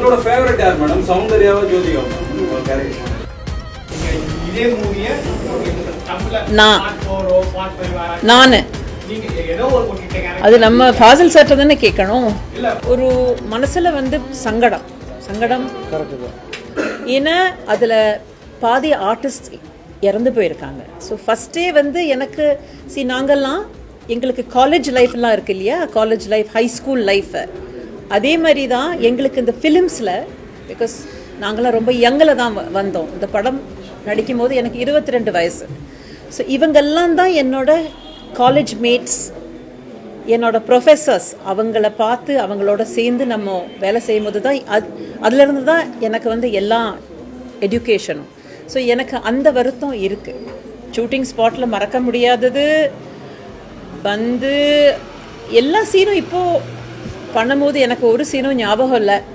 உங்களோட ஃபேவரட் யார் மேடம்? சௌந்தர்யாவா ஜோதிகாவா? இதே மூவியை நான் அது நம்ம ஃபாசில் சார்ட்ட தானே கேட்கணும். ஒரு மனசில் வந்து சங்கடம் ஏன்னா அதில் பாதி ஆர்டிஸ்ட் இறந்து போயிருக்காங்க. ஸோ ஃபஸ்ட்டே வந்து எனக்கு நாங்கள்லாம் எங்களுக்கு காலேஜ் லைஃப்லாம் இருக்கு இல்லையா, college life, high school life, அதே மாதிரி தான் எங்களுக்கு இந்த ஃபிலிம்ஸில், பிகாஸ் நாங்களாம் ரொம்ப யங்கில் தான் வந்தோம். இந்த படம் நடிக்கும் போது எனக்கு 22 வயசு. ஸோ இவங்கெல்லாம் தான் என்னோட காலேஜ் மேட்ஸ், என்னோட ப்ரொஃபஸர்ஸ். அவங்கள பார்த்து அவங்களோட சேர்ந்து நம்ம வேலை செய்யும்போது தான் அதுலேருந்து தான் எனக்கு வந்து எல்லா எஜுகேஷனும். ஸோ எனக்கு அந்த வருத்தம் இருக்குது. ஷூட்டிங் ஸ்பாட்டில் மறக்க முடியாதது வந்து எல்லா சீனும் இப்போது பண்ணும்போது எனக்கு ஒரு சீனும் ஞாபகம் இல்லை.